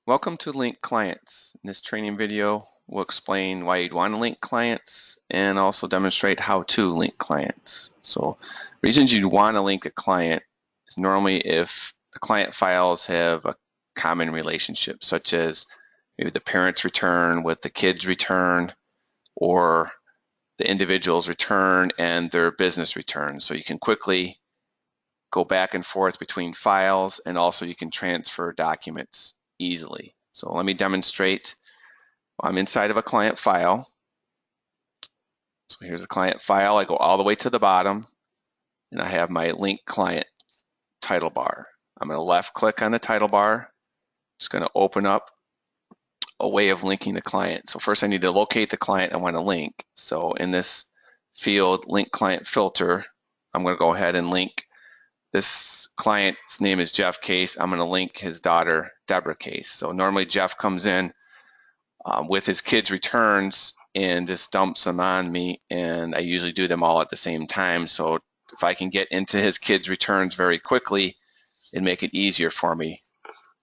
Welcome to Link Clients. In this training video, we'll explain why you'd want to link clients and also demonstrate how to link clients. So reasons you'd want to link a client is normally if the client files have a common relationship, such as maybe the parents return with the kids return, or the individual's return and their business return. So you can quickly go back and forth between files, and also you can transfer documents easily. So let me demonstrate. I'm inside of a client file. So here's a client file. I go all the way to the bottom and I have my link client title bar. I'm going to left click on the title bar. It's going to open up a way of linking the client. So first I need to locate the client I want to link. So in this field, link client filter, I'm going to go ahead and link this client's name is Jeff Case. I'm going to link his daughter, Deborah Case. So normally Jeff comes in with his kids' returns and just dumps them on me, and I usually do them all at the same time. So if I can get into his kids' returns very quickly, it'd make it easier for me.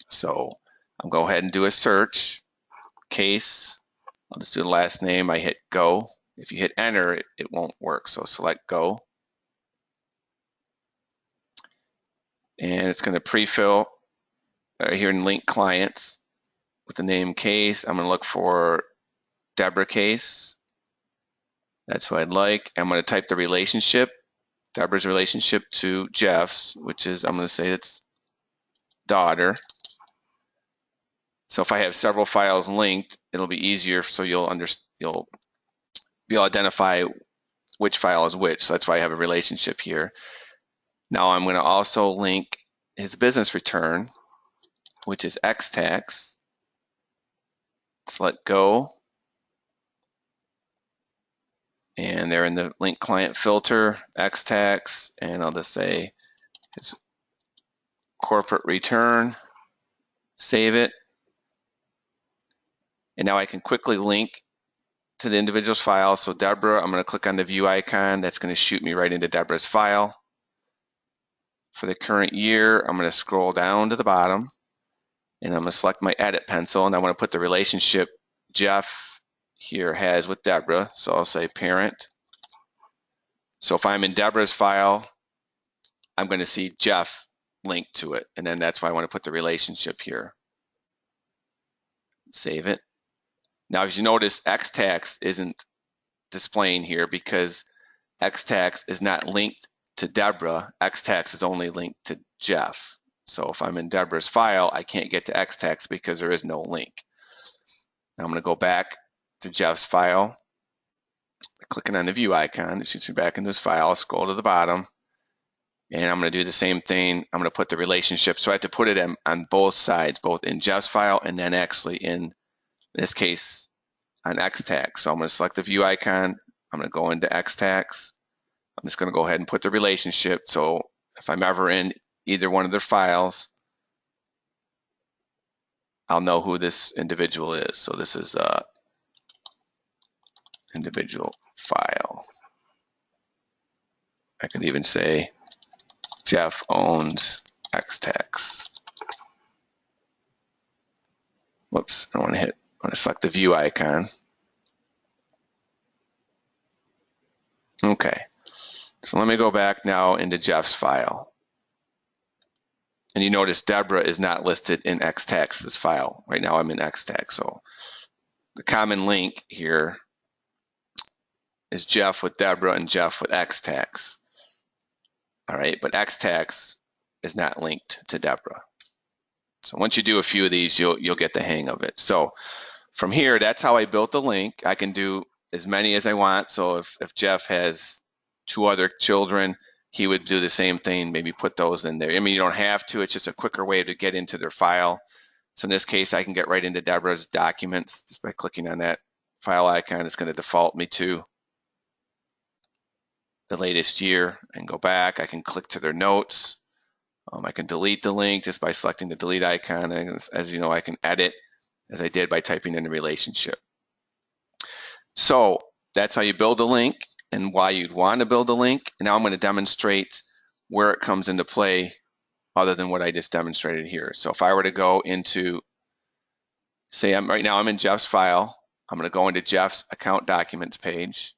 So I'll go ahead and do a search. Case, I'll just do the last name. I hit go. If you hit enter, it won't work. So select go. And it's going to pre-fill here in link clients with the name Case. I'm going to look for Deborah Case. That's what I'd like. I'm going to type the relationship, Deborah's relationship to Jeff's, which is, I'm going to say it's daughter. So if I have several files linked, it'll be easier, so you'll be able to identify which file is which. So that's why I have a relationship here. Now I'm going to also link his business return, which is X-Tax. Select go. And they're in the link client filter, X-Tax, and I'll just say it's corporate return, save it. And now I can quickly link to the individual's file. So Deborah, I'm going to click on the view icon. That's going to shoot me right into Deborah's file. For the current year, I'm going to scroll down to the bottom, and I'm going to select my edit pencil, and I want to put the relationship Jeff here has with Deborah. So I'll say parent. So if I'm in Deborah's file, I'm going to see Jeff linked to it, and then that's why I want to put the relationship here. Save it. Now, as you notice, X-Tax isn't displaying here because X-Tax is not linked to Deborah. X-Tax is only linked to Jeff. So if I'm in Deborah's file, I can't get to X-Tax because there is no link. Now I'm going to go back to Jeff's file. Clicking on the view icon, it shoots me back into his file. I'll scroll to the bottom, and I'm going to do the same thing. I'm going to put the relationship. So I have to put it on both sides, both in Jeff's file and then actually in this case on X-Tax. So I'm going to select the view icon. I'm going to go into X-Tax. I'm just going to go ahead and put the relationship. So if I'm ever in either one of their files, I'll know who this individual is. So this is a individual file. I could even say Jeff owns X-Tax. Whoops, I want to select the view icon. Okay, so let me go back now into Jeff's file. And you notice Deborah is not listed in X-Tax's file. Right now I'm in X-Tax. So the common link here is Jeff with Deborah and Jeff with X-Tax. All right, but X-Tax is not linked to Deborah. So once you do a few of these, you'll get the hang of it. So from here, that's how I built the link. I can do as many as I want. So if Jeff has 2 other children, he would do the same thing, maybe put those in there. I mean, you don't have to, it's just a quicker way to get into their file. So in this case, I can get right into Deborah's documents just by clicking on that file icon. It's going to default me to the latest year and go back. I can click to their notes. I can delete the link just by selecting the delete icon. And as you know, I can edit as I did by typing in the relationship. So that's how you build a link and why you'd want to build a link. And now I'm going to demonstrate where it comes into play other than what I just demonstrated here. So if I were to go into say right now I'm in Jeff's file. I'm going to go into Jeff's account documents page.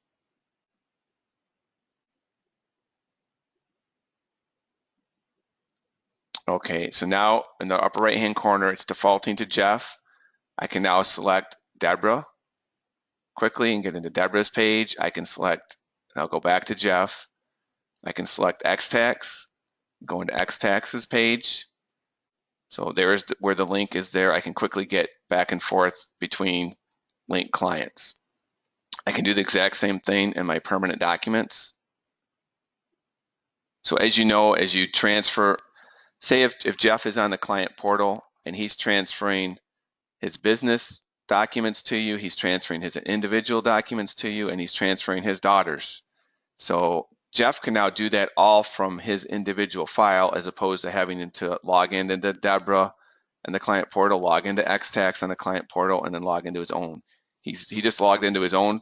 Okay, so now in the upper right-hand corner, it's defaulting to Jeff. I can now select Deborah quickly and get into Deborah's page. I can select, and I'll go back to Jeff. I can select X-Tax, go into X-Tax's page. So there's where the link is there. I can quickly get back and forth between link clients. I can do the exact same thing in my permanent documents. So as you know, as you transfer, say if Jeff is on the client portal and he's transferring his business documents to you, he's transferring his individual documents to you, and he's transferring his daughters. So Jeff can now do that all from his individual file as opposed to having to log into Deborah and the client portal, log into X-Tax on the client portal, and then log into his own. He just logged into his own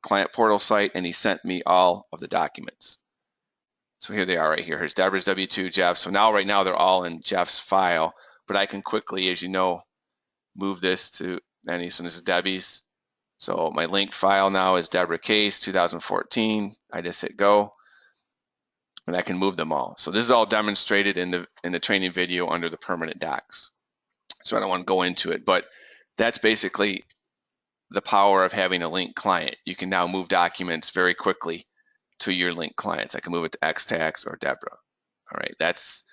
client portal site and he sent me all of the documents. So here they are right here. Here's Deborah's W-2, Jeff. So now right now they're all in Jeff's file, but I can quickly, as you know, move this to any, so this is Debbie's. So my linked file now is Deborah Case 2014. I just hit go and I can move them all. So this is all demonstrated in the training video under the permanent docs. So I don't want to go into it, but that's basically the power of having a linked client. You can now move documents very quickly to your linked clients. I can move it to X-Tax or Deborah. All right, that's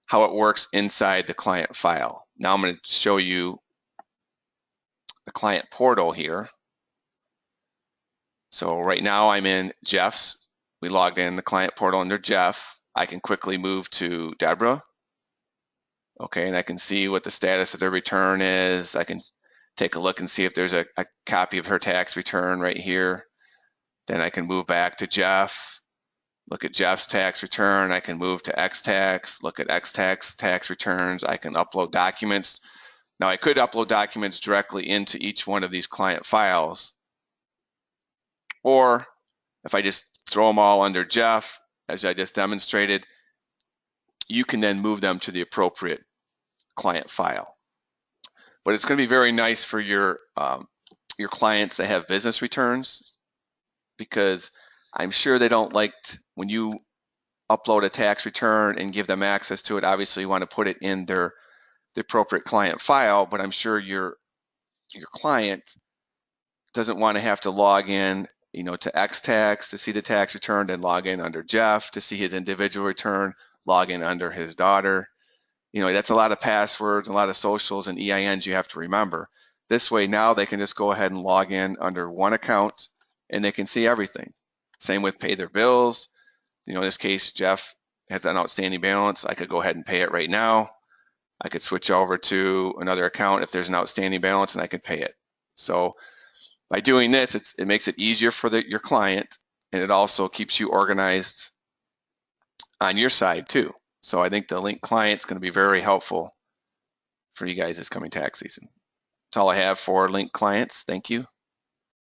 how it works inside the client file. Now I'm going to show you the client portal here. So right now I'm in Jeff's. We logged in the client portal under Jeff. I can quickly move to Deborah. Okay, and I can see what the status of their return is. I can take a look and see if there's a copy of her tax return right here. Then I can move back to Jeff, look at Jeff's tax return. I can move to X-Tax, look at X-Tax tax returns. I can upload documents. Now I could upload documents directly into each one of these client files, or if I just throw them all under Jeff, as I just demonstrated, you can then move them to the appropriate client file. But it's going to be very nice for your clients that have business returns, because I'm sure they don't like when you upload a tax return and give them access to it. Obviously, you want to put it in the appropriate client file, but I'm sure your client doesn't want to have to log in, to X-Tax to see the tax return, then log in under Jeff to see his individual return, log in under his daughter. That's a lot of passwords, a lot of socials and EINs you have to remember. This way now they can just go ahead and log in under one account and they can see everything. Same with pay their bills. In this case, Jeff has an outstanding balance. I could go ahead and pay it right now. I could switch over to another account if there's an outstanding balance and I could pay it. So by doing this, it makes it easier for your client, and it also keeps you organized on your side too. So I think the linked client is going to be very helpful for you guys this coming tax season. That's all I have for linked clients. Thank you.